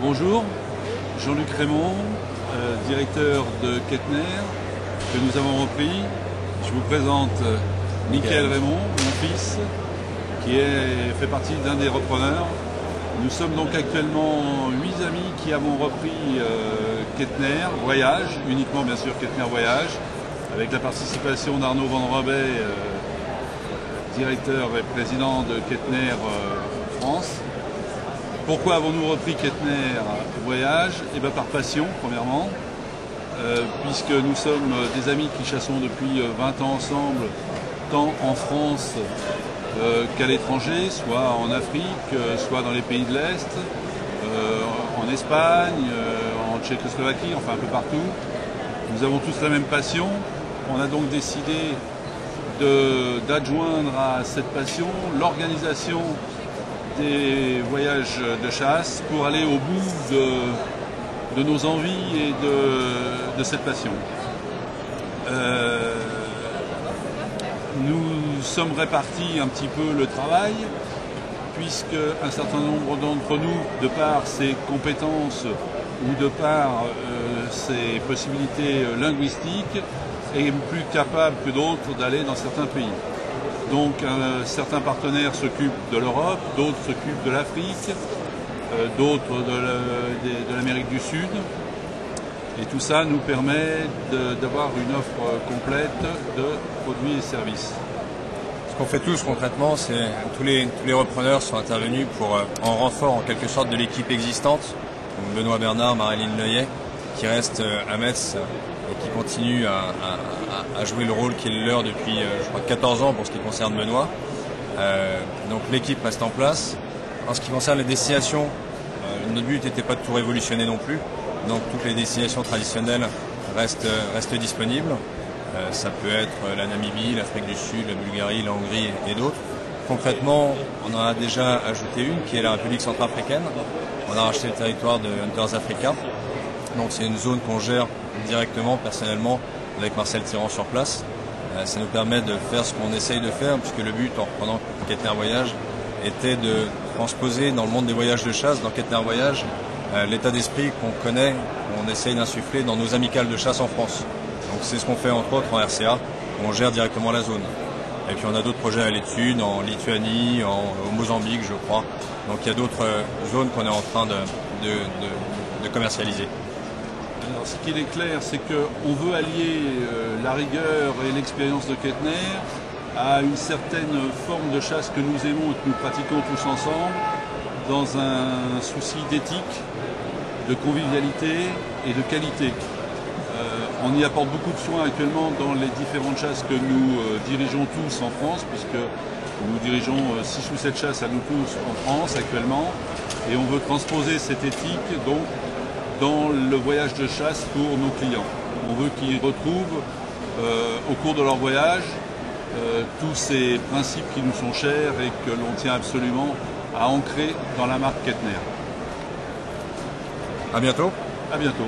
Bonjour, Jean-Luc Raymond, directeur de Kettner, que nous avons repris. Je vous présente Michael Raymond, mon fils, qui fait partie d'un des repreneurs. Nous sommes donc actuellement 8 amis qui avons repris Kettner Voyage, uniquement bien sûr Kettner Voyage, avec la participation d'Arnaud Van Robey, directeur et président de Kettner France. Pourquoi avons-nous repris Kettner Voyage? Eh bien par passion, premièrement, puisque nous sommes des amis qui chassons depuis 20 ans ensemble, tant en France qu'à l'étranger, soit en Afrique, soit dans les pays de l'Est, en Espagne, en Tchécoslovaquie, enfin un peu partout. Nous avons tous la même passion. On a donc décidé d'adjoindre à cette passion l'organisation des voyages de chasse pour aller au bout de nos envies et de cette passion. Nous sommes répartis un petit peu le travail, puisque un certain nombre d'entre nous, de par ses compétences ou de par ses possibilités linguistiques, est plus capable que d'autres d'aller dans certains pays. Donc certains partenaires s'occupent de l'Europe, d'autres s'occupent de l'Afrique, d'autres de l'Amérique du Sud. Et tout ça nous permet d'avoir une offre complète de produits et services. Ce qu'on fait tous concrètement, c'est tous les repreneurs sont intervenus en renfort en quelque sorte de l'équipe existante. Donc Benoît Bernard, Marilyn Neuillet, qui restent à Metz et qui continuent à jouer le rôle qui est le leur depuis je crois 14 ans pour ce qui concerne Benoît. Donc l'équipe reste en place. En ce qui concerne les destinations, notre but n'était pas de tout révolutionner non plus. Donc toutes les destinations traditionnelles restent disponibles. Ça peut être la Namibie, l'Afrique du Sud, la Bulgarie, la Hongrie et d'autres. Concrètement, on en a déjà ajouté une qui est la République centrafricaine. On a racheté le territoire de Hunters Africa. Donc c'est une zone qu'on gère directement, personnellement, avec Marcel Tirant sur place. Ça nous permet de faire ce qu'on essaye de faire, puisque le but, en reprenant Kettner Voyage, était de transposer dans le monde des voyages de chasse, dans Kettner Voyage, l'état d'esprit qu'on connaît, qu'on essaye d'insuffler dans nos amicales de chasse en France. Donc c'est ce qu'on fait entre autres en RCA, où on gère directement la zone. Et puis on a d'autres projets à l'étude, en Lituanie, au Mozambique je crois. Donc il y a d'autres zones qu'on est en train de commercialiser. Alors ce qu'il est clair, c'est qu'on veut allier la rigueur et l'expérience de Kettner à une certaine forme de chasse que nous aimons et que nous pratiquons tous ensemble, dans un souci d'éthique, de convivialité et de qualité. On y apporte beaucoup de soins actuellement dans les différentes chasses que nous dirigeons tous en France, puisque nous dirigeons 6 ou 7 chasses à nous tous en France actuellement, et on veut transposer cette éthique donc dans le voyage de chasse pour nos clients. On veut qu'ils retrouvent au cours de leur voyage tous ces principes qui nous sont chers et que l'on tient absolument à ancrer dans la marque Kettner. À bientôt. À bientôt.